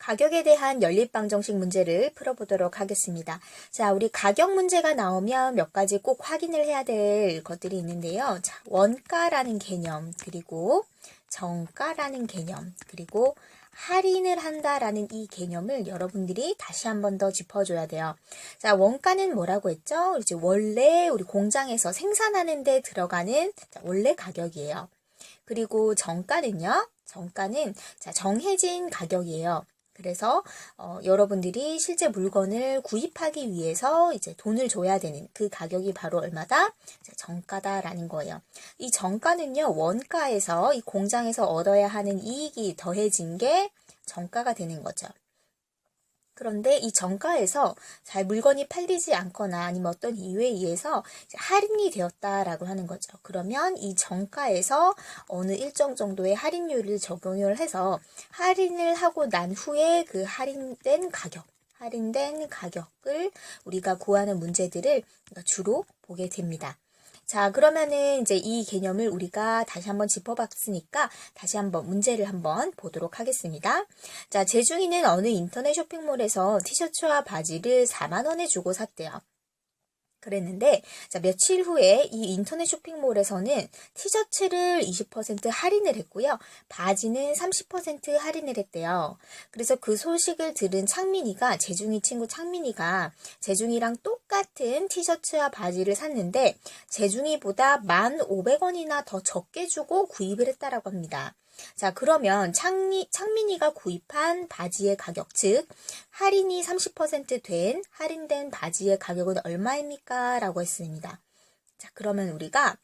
가격에 대한 연립방정식 문제를 풀어보도록 하겠습니다. 자, 우리 가격 문제가 나오면 몇 가지 꼭 확인을 해야 될 것들이 있는데요. 자, 원가라는 개념, 그리고 정가라는 개념, 그리고 할인을 한다라는 이 개념을 여러분들이 다시 한 번 더 짚어줘야 돼요. 자, 원가는 뭐라고 했죠? 이제 원래 우리 공장에서 생산하는 데 들어가는 원래 가격이에요. 그리고 정가는요? 정가는 정해진 가격이에요. 그래서 여러분들이 실제 물건을 구입하기 위해서 이제 돈을 줘야 되는 그 가격이 바로 얼마다? 정가다라는 거예요. 이 정가는요, 원가에서 이 공장에서 얻어야 하는 이익이 더해진 게 정가가 되는 거죠. 그런데 이 정가에서 잘 물건이 팔리지 않거나 아니면 어떤 이유에 의해서 할인이 되었다라고 하는 거죠. 그러면 이 정가에서 어느 일정 정도의 할인율을 적용을 해서 할인을 하고 난 후에 그 할인된 가격을 우리가 구하는 문제들을 주로 보게 됩니다. 자, 그러면은 이제 이 개념을 우리가 다시 한번 짚어봤으니까 다시 한번 문제를 한번 보도록 하겠습니다. 자, 재중이는 어느 인터넷 쇼핑몰에서 티셔츠와 바지를 4만 원에 주고 샀대요. 그랬는데, 자, 며칠 후에 이 인터넷 쇼핑몰에서는 티셔츠를 20% 할인을 했고요. 바지는 30% 할인을 했대요. 그래서 그 소식을 들은 창민이가, 재중이 친구 창민이가 재중이랑 똑같은 티셔츠와 바지를 샀는데, 재중이보다 1,500원이나 더 적게 주고 구입을 했다라고 합니다. 자, 그러면 창민이가 구입한 바지의 가격, 즉 할인이 30% 된 할인된 바지의 가격은 얼마입니까? 라고 했습니다. 자, 그러면 우리가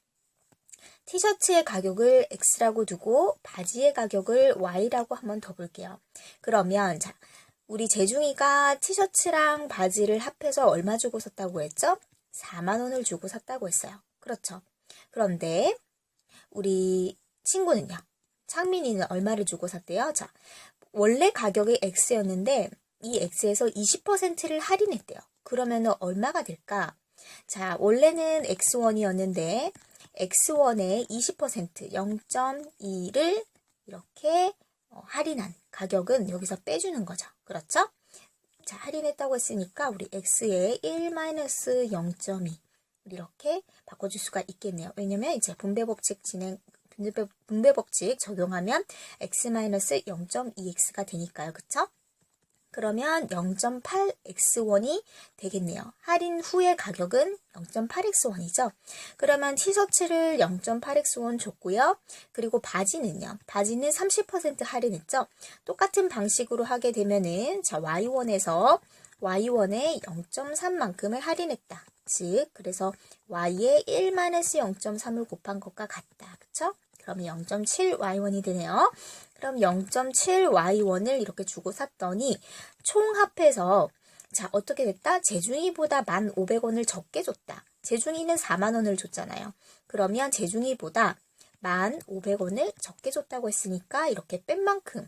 티셔츠의 가격을 X라고 두고 바지의 가격을 Y라고 한번 더 볼게요. 그러면 자, 우리 재중이가 티셔츠랑 바지를 합해서 얼마 주고 샀다고 했죠? 4만 원을 주고 샀다고 했어요. 그렇죠. 그런데 우리 친구는요. 창민이는 얼마를 주고 샀대요? 자, 원래 가격이 X였는데 이 X에서 20%를 할인했대요. 그러면 얼마가 될까? 자, 원래는 X1이었는데 X1의 20% 0.2를 이렇게 할인한 가격은 여기서 빼주는 거죠. 그렇죠? 자, 할인했다고 했으니까 우리 X의 1-0.2 이렇게 바꿔줄 수가 있겠네요. 왜냐면 이제 분배 법칙 적용하면 x-0.2x가 되니까요. 그쵸? 그러면 0.8x1이 되겠네요. 할인 후의 가격은 0.8x1이죠. 그러면 티셔츠를 0.8x1 줬고요. 그리고 바지는요. 바지는 30% 할인했죠. 똑같은 방식으로 하게 되면은 자, y1에서 y1에 0.3만큼을 할인했다. 즉, 그래서 y에 1-0.3을 곱한 것과 같다. 그쵸? 그러면 0.7y1이 되네요. 그럼 0.7y1을 이렇게 주고 샀더니 총 합해서 자, 어떻게 됐다? 재중이보다 1,500원을 적게 줬다. 재중이는 4만 원을 줬잖아요. 그러면 재중이보다 1,500원을 적게 줬다고 했으니까 이렇게 뺀 만큼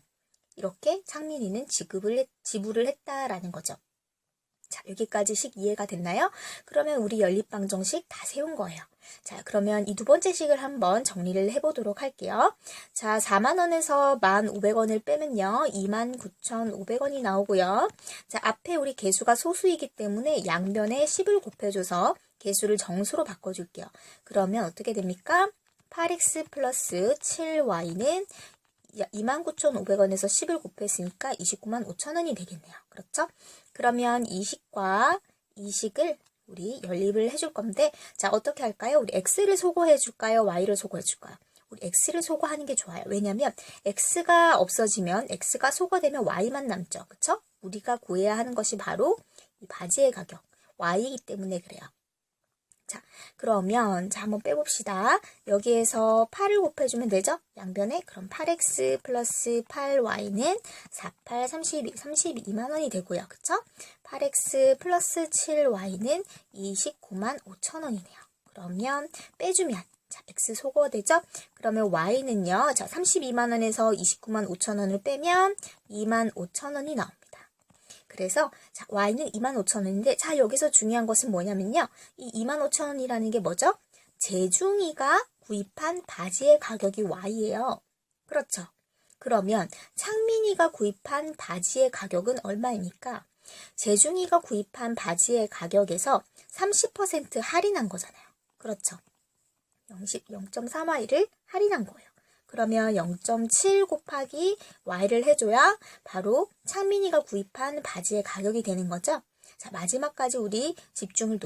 이렇게 창민이는 지불을 했다라는 거죠. 자, 여기까지식 이해가 됐나요? 그러면 우리 연립방정식 다 세운 거예요. 자, 그러면 이 두 번째 식을 한번 정리를 해보도록 할게요. 자, 4만 원에서 1,500원을 빼면요. 29,500원이 나오고요. 자, 앞에 우리 개수가 소수이기 때문에 양변에 10을 곱해줘서 개수를 정수로 바꿔줄게요. 그러면 어떻게 됩니까? 8x 플러스 7y는 29,500원에서 10을 곱했으니까 295,500원이 되겠네요. 그렇죠? 그러면 이 식과 이 식을 우리 연립을 해줄 건데 자, 어떻게 할까요? 우리 x를 소거해 줄까요? y를 소거해 줄까요? 우리 x를 소거하는 게 좋아요. 왜냐면 x가 없어지면 x가 소거되면 y만 남죠. 그쵸? 우리가 구해야 하는 것이 바로 이 바지의 가격 y이기 때문에 그래요. 자, 그러면 자 한번 빼봅시다. 여기에서 8을 곱해주면 되죠? 양변에 그럼 8x 플러스 8y는 48, 32만 원이 되고요. 그쵸? 8x 플러스 7y는 295,500원이네요. 그러면 빼주면 자, x 소거되죠? 그러면 y는요. 자, 32만 원에서 295,500원을 빼면 25,000원이 나옵니다. 그래서 자, y는 25,000원인데 자, 여기서 중요한 것은 뭐냐면요. 이 25,000원이라는 게 뭐죠? 재중이가 구입한 바지의 가격이 y예요. 그렇죠. 그러면 창민이가 구입한 바지의 가격은 얼마입니까? 재중이가 구입한 바지의 가격에서 30% 할인한 거잖아요. 그렇죠. 0.3y를 할인한 거예요. 그러면 0.7 곱하기 y를 해줘야 바로 창민이가 구입한 바지의 가격이 되는 거죠. 자, 마지막까지 우리 집중을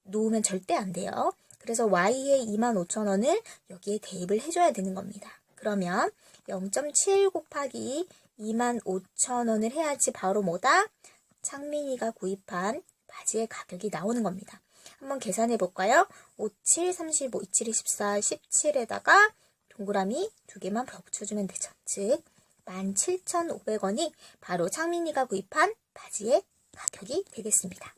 놓으면 절대 안 돼요. 그래서 y의 25,000원을 여기에 대입을 해줘야 되는 겁니다. 그러면 0.7 곱하기 25,000원을 해야지 바로 뭐다? 창민이가 구입한 바지의 가격이 나오는 겁니다. 한번 계산해 볼까요? 5, 7, 35, 2, 7, 24, 17에다가 동그라미 2개만 붙여주면 되죠. 즉 17,500원이 바로 창민이가 구입한 바지의 가격이 되겠습니다.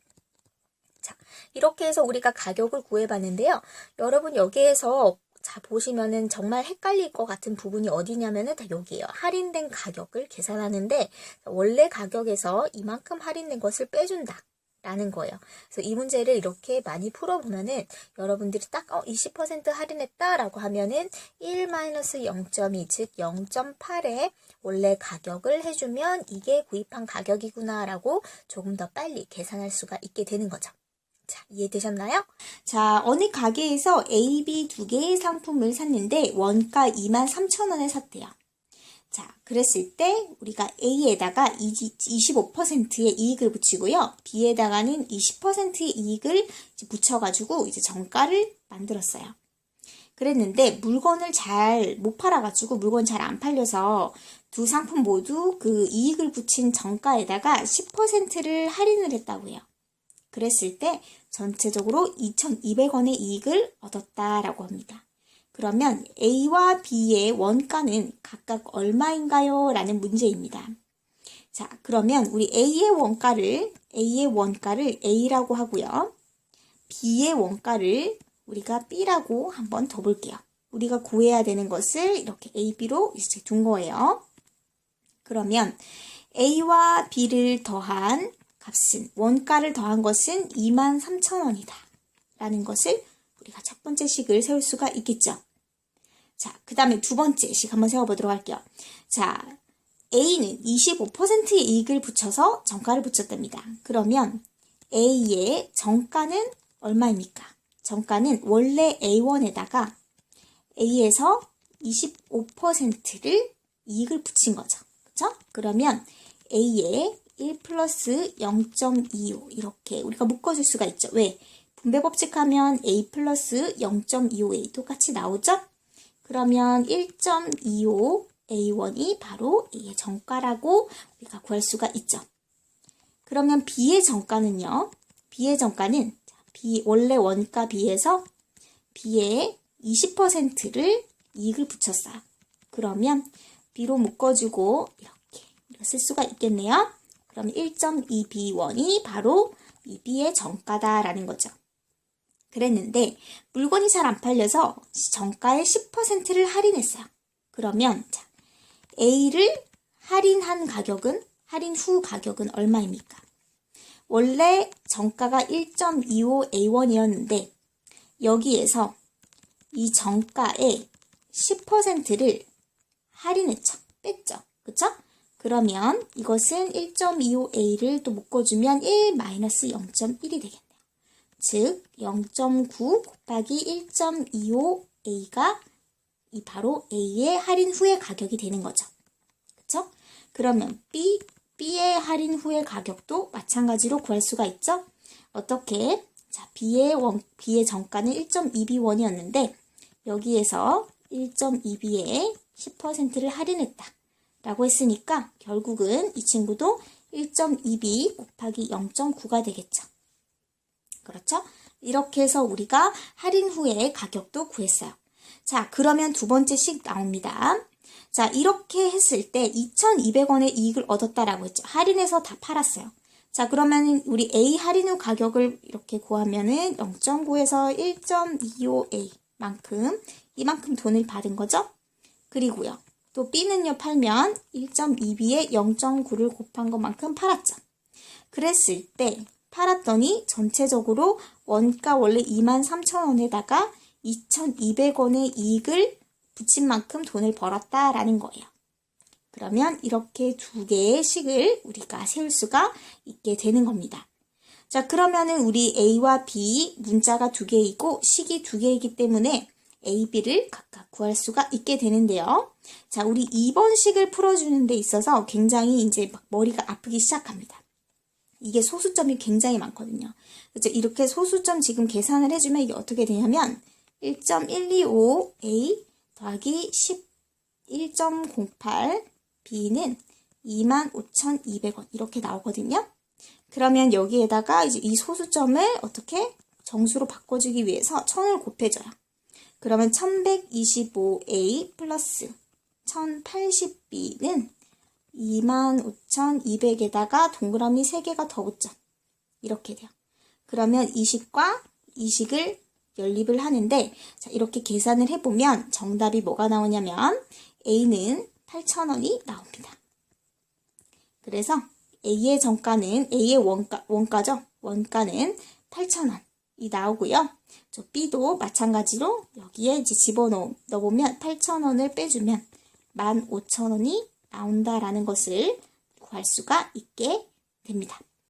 자, 이렇게 해서 우리가 가격을 구해봤는데요. 여러분 여기에서 자 보시면은 정말 헷갈릴 것 같은 부분이 어디냐면은 다 여기에요. 할인된 가격을 계산하는데 원래 가격에서 이만큼 할인된 것을 빼준다 라는 거예요. 그래서 이 문제를 이렇게 많이 풀어보면은 여러분들이 딱 20% 할인했다 라고 하면은 1-0.2 즉 0.8에 원래 가격을 해주면 이게 구입한 가격이구나 라고 조금 더 빨리 계산할 수가 있게 되는 거죠. 자, 이해되셨나요? 자, 어느 가게에서 A, B 두 개의 상품을 샀는데 원가 23,000원에 샀대요. 자, 그랬을 때 우리가 A에다가 25%의 이익을 붙이고요. B에다가는 20%의 이익을 붙여가지고 이제 정가를 만들었어요. 그랬는데 물건을 잘 못 팔아가지고 물건 잘 안 팔려서 두 상품 모두 그 이익을 붙인 정가에다가 10%를 할인을 했다고 해요. 그랬을 때 전체적으로 2,200원의 이익을 얻었다라고 합니다. 그러면 A와 B의 원가는 각각 얼마인가요? 라는 문제입니다. 자, 그러면 우리 A의 원가를 A라고 하고요. B의 원가를 우리가 B라고 한번 더 볼게요. 우리가 구해야 되는 것을 이렇게 A, B로 이제 둔 거예요. 그러면 A와 B를 더한 값은 원가를 더한 것은 23,000원이다 라는 것을 우리가 첫 번째 식을 세울 수가 있겠죠. 자, 그 다음에 두 번째 식 한번 세워보도록 할게요. 자, A는 25%의 이익을 붙여서 정가를 붙였답니다. 그러면 A의 정가는 얼마입니까? 정가는 원래 A1에다가 A에서 25%를 이익을 붙인 거죠. 그렇죠? 그러면 A의 1 플러스 0.25 이렇게 우리가 묶어줄 수가 있죠. 왜? 분배법칙 하면 A 플러스 0.25A 똑같이 나오죠? 그러면 1.25 A1이 바로 A의 정가라고 우리가 구할 수가 있죠. 그러면 B의 정가는요. B의 정가는 원래 원가 B에서 B의 20%를 이익을 붙였어요. 그러면 B로 묶어주고 이렇게 쓸 수가 있겠네요. 그럼 1.2B1이 바로 이 B의 정가다라는 거죠. 그랬는데 물건이 잘 안 팔려서 정가의 10%를 할인했어요. 그러면 자, A를 할인 후 가격은 얼마입니까? 원래 정가가 1.25A1이었는데 여기에서 이 정가의 10%를 할인했죠. 뺐죠. 그쵸? 그러면 이것은 1.25A를 또 묶어주면 1-0.1이 되겠네요. 즉 0.9 곱하기 1.25A가 바로 A의 할인 후의 가격이 되는 거죠. 그쵸? 그러면 B의 할인 후의 가격도 마찬가지로 구할 수가 있죠. 어떻게? 자, B의 정가는 1.2B1이었는데 여기에서 1.2B에 10%를 할인했다 라고 했으니까 결국은 이 친구도 1.2B 곱하기 0.9가 되겠죠. 그렇죠? 이렇게 해서 우리가 할인 후에 가격도 구했어요. 자, 그러면 두 번째 식 나옵니다. 자, 이렇게 했을 때 2,200원의 이익을 얻었다라고 했죠. 할인해서 다 팔았어요. 자, 그러면 우리 A 할인 후 가격을 이렇게 구하면은 0.9에서 1.25A만큼 이만큼 돈을 받은 거죠. 그리고요. 또 B는요, 팔면 1.2B에 0.9를 곱한 것만큼 팔았죠. 그랬을 때 팔았더니 전체적으로 원가 원래 23,000원에다가 2,200원의 이익을 붙인 만큼 돈을 벌었다라는 거예요. 그러면 이렇게 두 개의 식을 우리가 세울 수가 있게 되는 겁니다. 자, 그러면은 우리 A와 B 문자가 두 개이고 식이 두 개이기 때문에 A, B를 각각 구할 수가 있게 되는데요. 자, 우리 2번 식을 풀어주는 데 있어서 굉장히 이제 막 머리가 아프기 시작합니다. 이게 소수점이 굉장히 많거든요. 그렇죠? 이렇게 소수점 지금 계산을 해주면 이게 어떻게 되냐면 1.125A 더하기 11.08 B는 25,200원 이렇게 나오거든요. 그러면 여기에다가 이제 이 소수점을 어떻게 정수로 바꿔주기 위해서 1000을 곱해줘요. 그러면 1125A 플러스 1080B는 25,200에다가 동그라미 3개가 더 붙죠. 이렇게 돼요. 그러면 이 식과 이 식을 연립을 하는데 자, 이렇게 계산을 해보면 정답이 뭐가 나오냐면 A는 8,000원이 나옵니다. 그래서 A의 정가는 A의 원가죠. 원가는 8,000원이 나오고요. 저 B도 마찬가지로 여기에 이제 넣어보면 8,000원을 빼주면 15,000원이 나온다라는 것을 구할 수가 있게 됩니다.